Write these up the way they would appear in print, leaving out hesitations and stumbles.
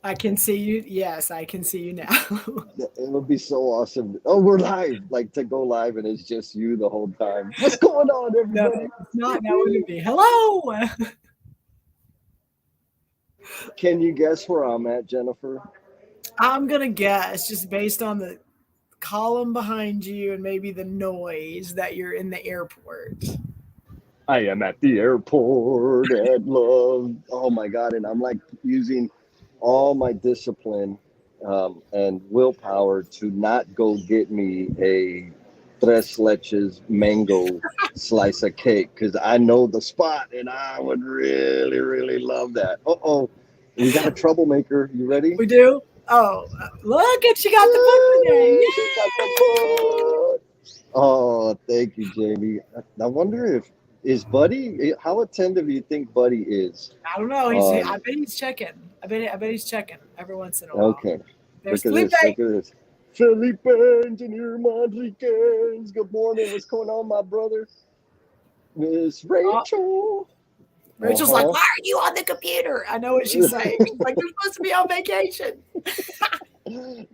I can see you. Yes, I can see you now. It would be so awesome. Oh, we're live, like to go live, and it's just you the whole time. What's going on, No, everybody? it's not. That wouldn't be. Hello. Can you guess where I'm at, Jennifer? I'm gonna guess just based on the column behind you and maybe the noise that you're in the airport. I am at the airport at love. Oh my God. And I'm like using all my discipline and willpower to not go get me a tres leches mango slice of cake because I know the spot and I would really, really love that. Oh, we got a troublemaker. You ready? We do. Oh, look at you got the book today! Woo! She got the Yay! book. Oh, thank you, Jamie. I wonder if is Buddy. How attentive do you think Buddy is? I don't know. I Um, bet he's checking. I bet he's checking every once in a while. okay. There's Look at Felipe. this. Look at this. Felipe Engineer Rodriguez. Good morning. What's going on, my brother? Miss Oh, Rachel. Uh Rachel's like, huh. "Why are you on the computer?" I know what she's saying. She's like, "You're supposed to be on vacation."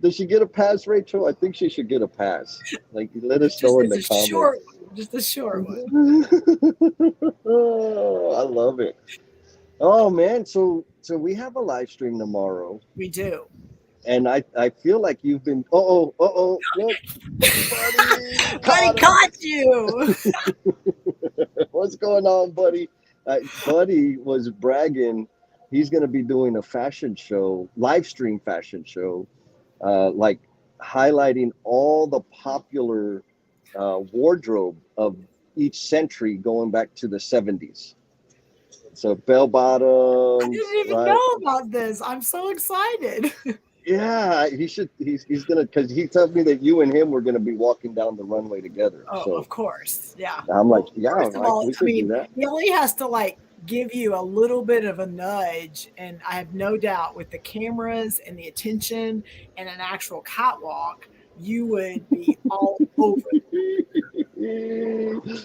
Does she get a pass, Rachel? I think she should get a pass. Like, let us know in It's the a short comments. one, just a short one. Oh, I love it. Oh man, so we have a live stream tomorrow, We do. and I feel like you've been. Look, buddy, Buddy caught him. caught you. What's going on, buddy? Buddy was bragging. He's going to be doing a fashion show, live stream fashion show, like highlighting all the popular wardrobe of each century going back to the 70s. So bell I bottoms, didn't even right? know about this. I'm so excited. Yeah, he should. He's gonna because he told me that you and him were gonna be walking down the runway together. Oh, So of course. Yeah. I'm like, Well, yeah, first of like all, we I should do mean, that. he only has to like give you a little bit of a nudge. And I have no doubt with the cameras and the attention and an actual catwalk, you would be all over.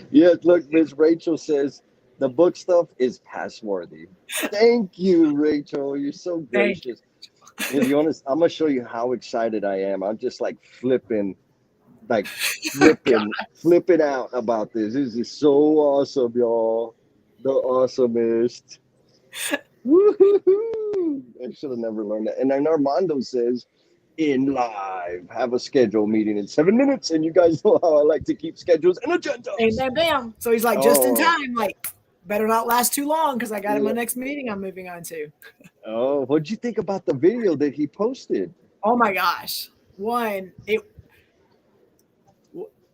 Yes, look, Miss Rachel says the book stuff is pass worthy. Thank you, Rachel. You're so Thank you. gracious. If you want to, I'm gonna show you how excited I am. I'm just like God. flipping out about this. This is so awesome, y'all. The awesomest. Woo-hoo-hoo. I should have never learned that. And then Armando says, in live, have a schedule meeting in 7 minutes. And you guys know how I like to keep schedules and Bam, agendas. bam, bam. So he's like, just in Oh, time, like, better not last too long because I got my yeah. next meeting I'm moving on to. Oh, what'd you think about the video that he posted? Oh my gosh. One, it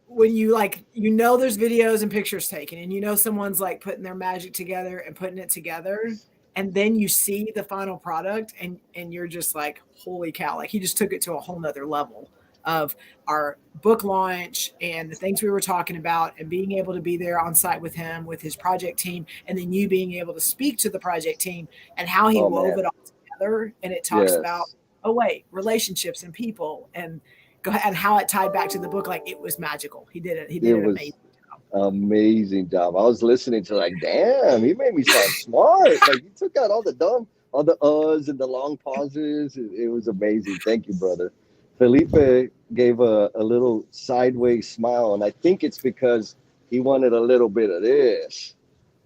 when you like there's videos and pictures taken and someone's like putting their magic together and putting it together and then you see the final product and you're just like holy cow, like he just took it to a whole nother level of our book launch and the things we were talking about and being able to be there on site with him with his project team and then you being able to speak to the project team and how he Oh, wove man. it all together and it talks about Yes. oh wait relationships and people and go ahead and how it tied back to the book like it was magical. He did it, he It did an was amazing job. amazing job. I was listening to like, damn, he made me sound smart. Like he took out all the uhs and the long pauses. It was amazing. Thank you, brother. Felipe gave a little sideways smile, and I think it's because he wanted a little bit of this.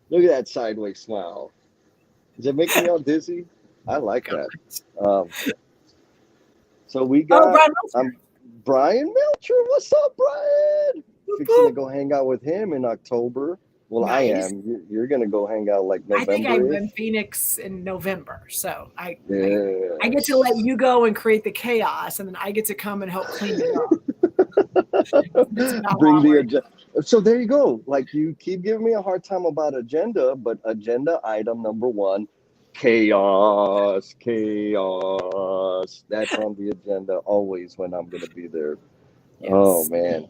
Look at that sideways smile. Is it making me all dizzy? I like God. that. Um, so we Oh, got Brian Meltzer. Brian Melcher. What's up, Brian? Boop, Fixing to boop. go hang out with him in October. Well, I Nice. am. You're gonna go hang out like I think I'm November in ish. Phoenix in November, so I get to let Yes. you go and create the chaos, and then I get to come and help clean it up. That's about how Bring it the works. agenda. So there you go. Like you keep giving me a hard time about agenda, but agenda item number one, chaos, chaos. That's on the agenda always when I'm gonna be there. Oh Yes. man.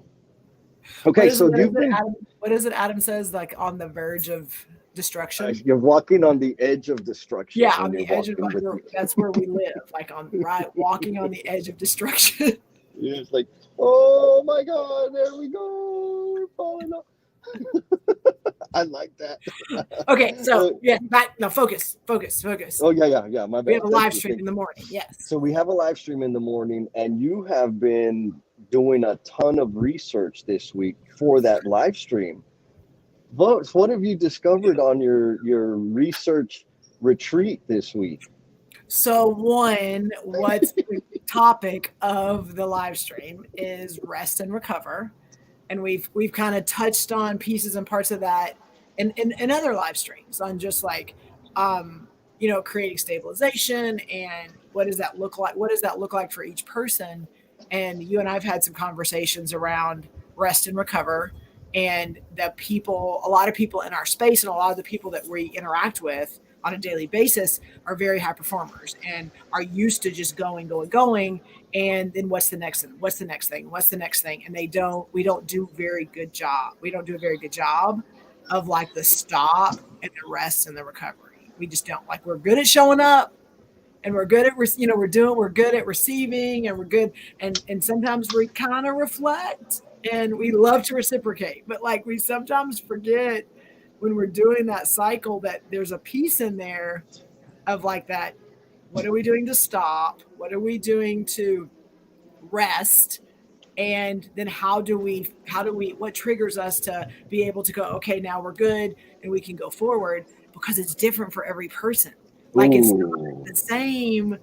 Okay, so What is you've it, been Adam? What is it? Adam says like on the verge of destruction. you're walking on the edge of destruction Yeah, when on you're the edge of walking with me. that's where we live, like on right walking on the edge of destruction. It's like, oh my God, there we go. We're falling off. I like that. Okay, so yeah, focus. Oh yeah. My bad. We have a Thank live you, stream thank in the morning. Yes. So we have a live stream in the morning, and you have been doing a ton of research this week for that live stream. What have you discovered on your research retreat this week? So one, what's the topic of the live stream is rest and recover. And we've kind of touched on pieces and parts of that in other live streams on just like creating stabilization and what does that look like? What does that look like for each person? And you and I've had some conversations around rest and recover, and a lot of people in our space and a lot of the people that we interact with on a daily basis are very high performers and are used to just going. And then what's the next thing? What's the next thing? What's the next thing? And we don't do a very good job. We don't do a very good job of like the stop and the rest and the recovery. We just don't. Like, we're good at showing up and we're good at, we're good at receiving, and we're good. And sometimes we kind of reflect and we love to reciprocate, but like we sometimes forget when we're doing that cycle that there's a piece in there of like that. What are we doing to stop? What are we doing to rest? And then what triggers us to be able to go, okay, now we're good and we can go forward, because it's different for every person. Like, it's not the same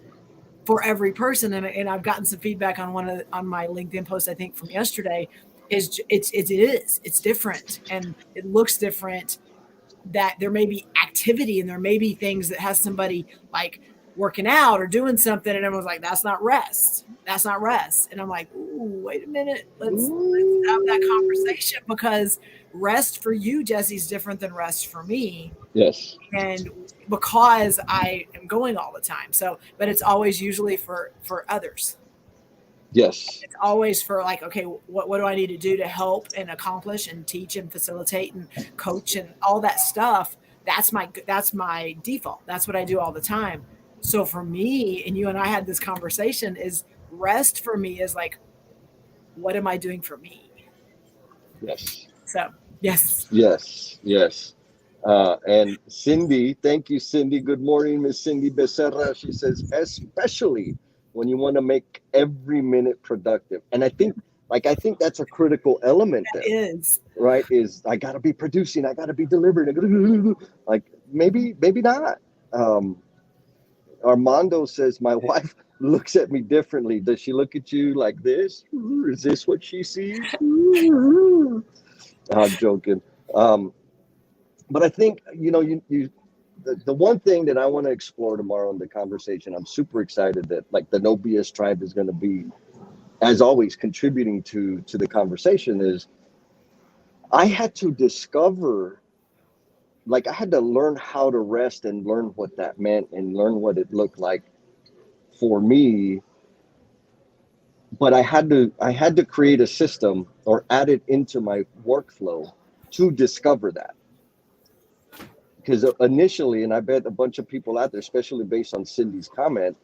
for every person. And I've gotten some feedback on on my LinkedIn post, I think from yesterday, it's different and it looks different, that there may be activity and there may be things that has somebody like working out or doing something, and everyone's like, that's not rest. And I'm like, ooh, wait a minute. Let's have that conversation, because rest for you, Jesse, is different than rest for me. Yes. And because I am going all the time. So, but it's always usually for others. Yes. It's always for like, okay, what do I need to do to help and accomplish and teach and facilitate and coach and all that stuff? That's my default. That's what I do all the time. So for me, and you and I had this conversation, is rest for me is like, what am I doing for me? Yes. So, yes. And Cindy, thank you, Cindy. Good morning, Miss Cindy Becerra. She says, especially when you want to make every minute productive. And I think that's a critical element there. It is. Right? Is I got to be producing, I got to be delivering. Like, maybe not. Armando says, my wife looks at me differently. Does she look at you like this? Is this what she sees? I'm joking. But I think, the one thing that I want to explore tomorrow in the conversation, I'm super excited that like the No BS Tribe is going to be, as always, contributing to the conversation, is I had to discover, like, I had to learn how to rest and learn what that meant and learn what it looked like for me. But I had to create a system or add it into my workflow to discover that. Because initially, and I bet a bunch of people out there, especially based on Cindy's comment,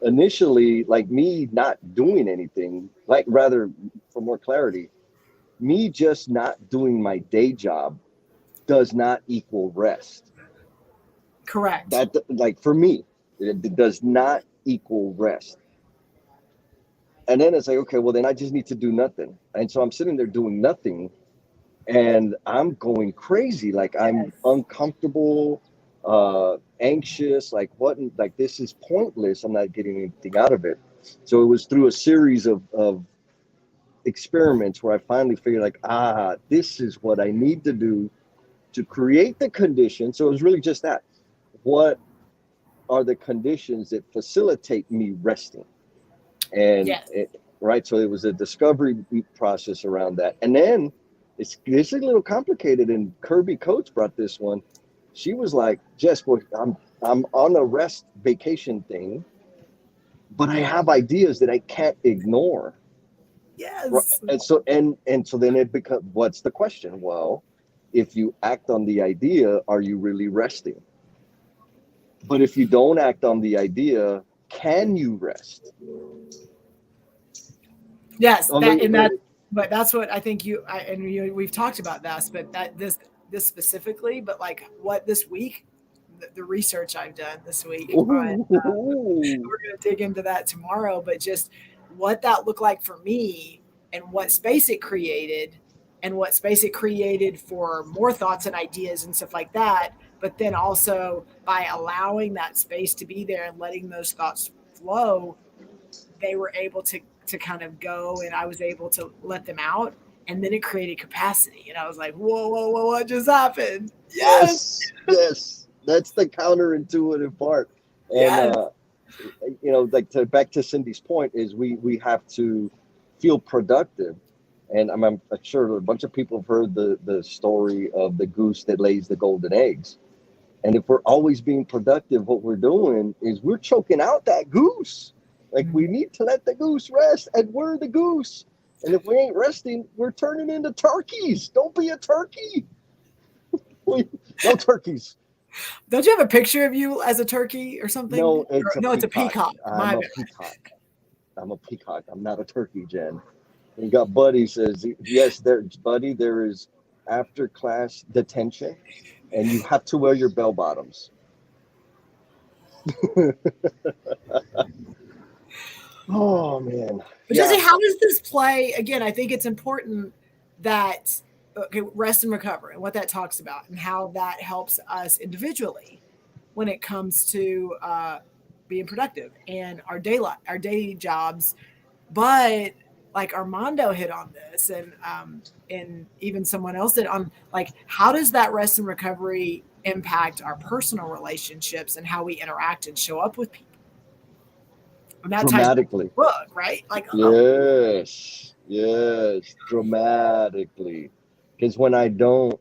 initially, like me not doing anything, like rather for more clarity, me just not doing my day job does not equal rest. Correct. That, like, for me, it does not equal rest. And then it's like, okay, well then I just need to do nothing. And so I'm sitting there doing nothing, and I'm going crazy. Like, I'm uncomfortable, anxious, like this is pointless. I'm not getting anything out of it. So it was through a series of experiments where I finally figured, like, this is what I need to do to create the conditions. So it was really just that. What are the conditions that facilitate me resting? And right. So it was a discovery process around that. And then it's a little complicated, and Kirby Coates brought this one. She was like, Jess, well, I'm on a rest vacation thing, but I have ideas that I can't ignore. Yes. Right? And so then it becomes, what's the question? Well, if you act on the idea, are you really resting? But if you don't act on the idea, can you rest? Yes, but that's what I think we've talked about this, but this specifically, but like what this week, the research I've done this week on, we're going to dig into that tomorrow, but just what that looked like for me and what space it created and what space it created for more thoughts and ideas and stuff like that. But then also by allowing that space to be there and letting those thoughts flow, they were able to kind of go, and I was able to let them out. And then it created capacity. And I was like, whoa, whoa, whoa, what just happened? Yes, yes. That's the counterintuitive part. And, Yes. Like back to Cindy's point is we have to feel productive. And I'm sure a bunch of people have heard the story of the goose that lays the golden eggs. And if we're always being productive, what we're doing is we're choking out that goose. Like we need to let the goose rest, and we're the goose. And if we ain't resting, we're turning into turkeys. Don't be a turkey. No turkeys. Don't you have a picture of you as a turkey or something? No, it's it's a peacock. I'm a peacock. I'm a peacock. I'm not a turkey, Jen. You got Buddy says, yes, Buddy, there is after class detention, and you have to wear your bell bottoms. Oh man. But Jesse, how does this play? Again, I think it's important that rest and recover and what that talks about and how that helps us individually when it comes to being productive and our day jobs. But like Armando hit on this, and even someone else did on like, how does that rest and recovery impact our personal relationships and how we interact and show up with people? And that dramatically. Ties book, right? Like yes, dramatically. Because when I don't,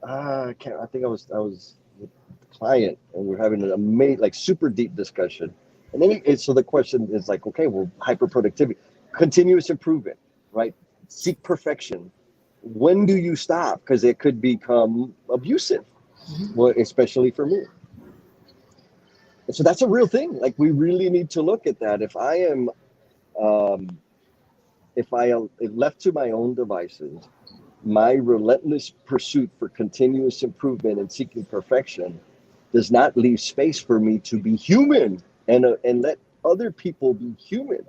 I think I was with the client and we're having an amazing, like super deep discussion. And then so the question is like, okay, well, hyperproductivity, continuous improvement, right? Seek perfection. When do you stop? Because it could become abusive, well, especially for me. And so that's a real thing. Like we really need to look at that. If I am, if left to my own devices, my relentless pursuit for continuous improvement and seeking perfection does not leave space for me to be human and let other people be human.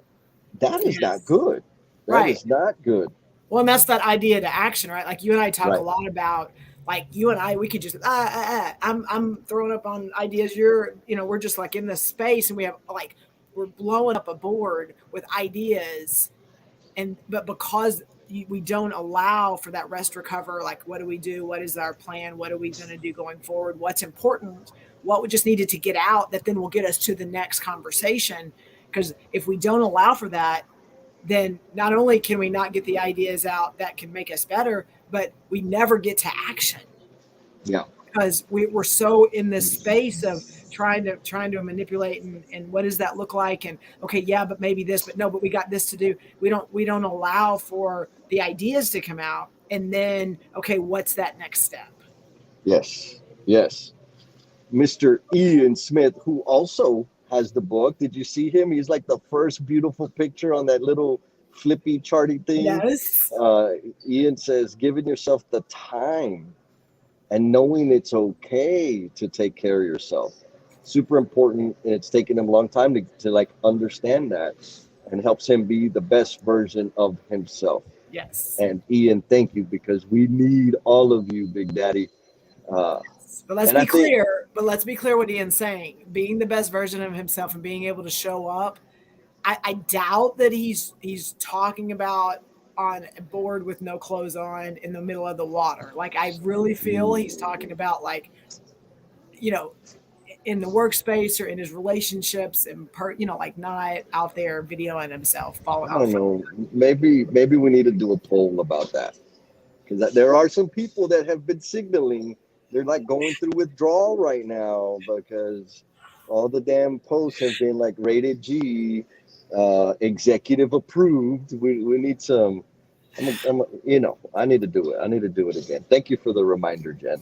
That is not good. That is not good. Well, and that's that idea to action, right? Like you and I talk a lot about, like you and I, we could just, I'm throwing up on ideas. We're just like in this space and we have like, we're blowing up a board with ideas. But because we don't allow for that rest, recover, like what do we do? What is our plan? What are we going to do going forward? What's important? What we just needed to get out that then will get us to the next conversation. Because if we don't allow for that, then not only can we not get the ideas out that can make us better, but we never get to action. Yeah. Because we're so in this space of trying to manipulate and what does that look like? And okay, yeah, but maybe this, but no, but we got this to do. We don't allow for the ideas to come out. And then, okay, what's that next step? Yes. Mr. Ian Smith, who also has the book. Did you see him? He's like the first beautiful picture on that little flippy charty thing. Yes. Ian says, giving yourself the time and knowing it's okay to take care of yourself. Super important. And it's taken him a long time to like understand that, and helps him be the best version of himself. Yes. And Ian, thank you, because we need all of you, Big Daddy. But let's be clear. But let's be clear what Ian's saying. Being the best version of himself and being able to show up. I doubt that he's talking about on a board with no clothes on in the middle of the water. Like I really feel he's talking about like, in the workspace or in his relationships and like not out there videoing himself falling off. I don't know. Maybe we need to do a poll about that, because there are some people that have been signaling they're like going through withdrawal right now because all the damn posts have been like rated G, executive approved. We need some. I need to do it. I need to do it again. Thank you for the reminder, Jen.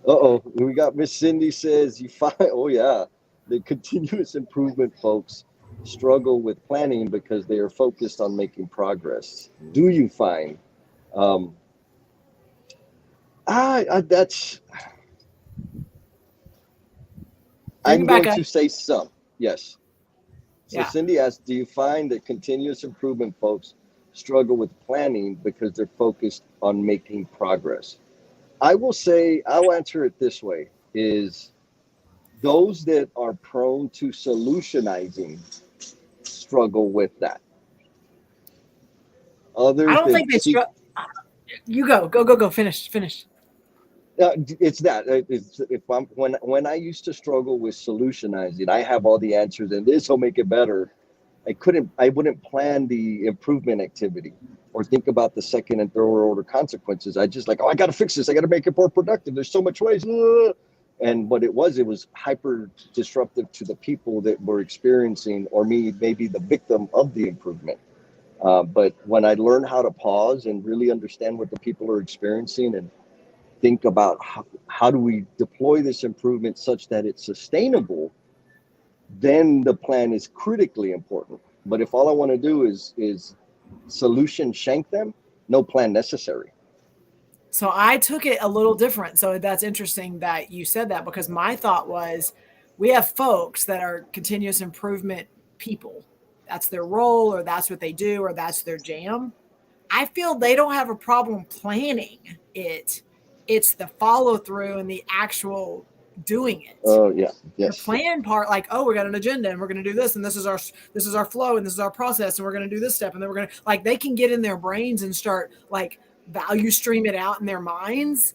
We got Miss Cindy says you find. Oh yeah, the continuous improvement folks struggle with planning because they are focused on making progress. Do you find That's. Bring I'm it back going up. to say some. Yes. So Yeah. Cindy asked, do you find that continuous improvement folks struggle with planning because they're focused on making progress? I will say, I'll answer it this way, is those that are prone to solutionizing struggle with that. I Others don't that think they seek, you go. Finish. it's that it's, if I'm when I used to struggle with solutionizing, I have all the answers and this will make it better. I wouldn't plan the improvement activity or think about the second and third order consequences. I just like, oh, I got to fix this. I got to make it more productive. There's so much waste. And what it was hyper disruptive to the people that were experiencing, or me, maybe the victim of the improvement. But when I learned how to pause and really understand what the people are experiencing and think about how do we deploy this improvement such that it's sustainable, then the plan is critically important. But if all I want to do is solution shank them, no plan necessary. So I took it a little different. So that's interesting that you said that, because my thought was we have folks that are continuous improvement people. That's their role, or that's what they do, or that's their jam. I feel they don't have a problem planning it. It's the follow through and the actual doing it. Oh yeah, The yes. plan part, like, oh, we got an agenda and we're going to do this, and this is our flow, and this is our process, and we're going to do this step, and then we're going to, like, they can get in their brains and start like value stream it out in their minds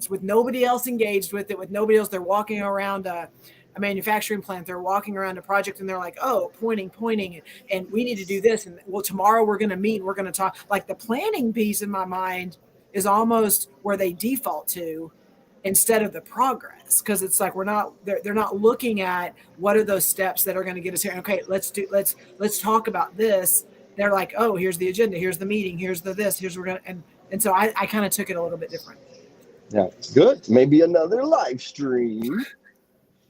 with nobody else engaged with it, with nobody else. They're walking around a manufacturing plant, they're walking around a project, and they're like, oh, pointing, and we need to do this, and well, tomorrow we're going to meet, we're going to talk. Like, the planning piece in my mind is almost where they default to, instead of the progress, because it's like they're not looking at what are those steps that are going to get us here. Okay, let's talk about this. They're like, oh, here's the agenda, here's the meeting, here's the this, here's we're gonna, and so I kind of took it a little bit different. Yeah, good. Maybe another live stream.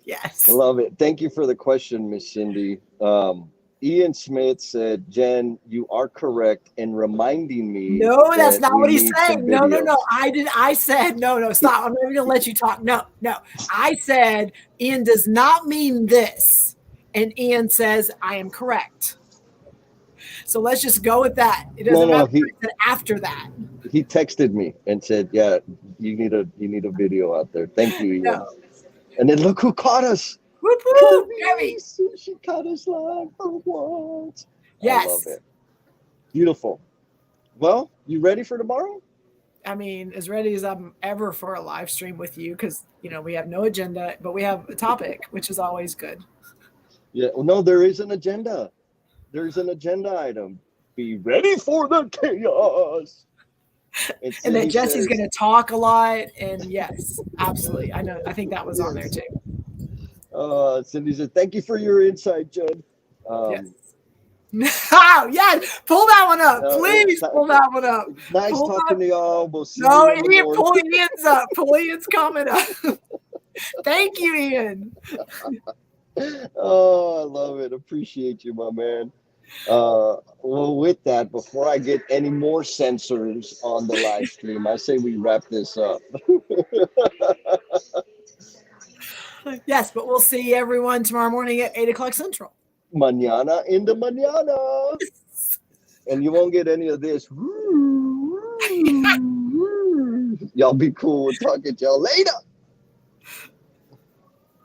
Yes, I love it. Thank you for the question, Miss Cindy. Ian Smith said, Jen, you are correct in reminding me. No, that's not what we he's need saying. some No. videos. I said no. Stop. I'm not even gonna let you talk. No. I said Ian does not mean this, and Ian says I am correct. So let's just go with that. It doesn't matter after that. He texted me and said, yeah, you need a video out there. Thank you, Ian. No. And then look who caught us. Whoop, whoop, Gabby. She caught us live for once. Yes. I love it. Beautiful. Well, you ready for tomorrow? I mean, as ready as I'm ever for a live stream with you, because, we have no agenda, but we have a topic, which is always good. Yeah. Well, no, there is an agenda. There's an agenda item. Be ready for the chaos. And then Jesse's going to talk a lot. And yes, absolutely. I know. I think that was on there too. Cindy said, thank you for your insight, Judd. Yes. Yes, pull that one up. Please pull that one up. Nice talking to y'all. We'll see you. Ian, pull Ian's up. Pull Ian's comment up. Thank you, Ian. Oh, I love it. Appreciate you, my man. Well, with that, before I get any more censors on the live stream, I say we wrap this up. Yes, but we'll see everyone tomorrow morning at 8 o'clock Central. Mañana in the mañana. And you won't get any of this. Y'all be cool. We'll talk to y'all later.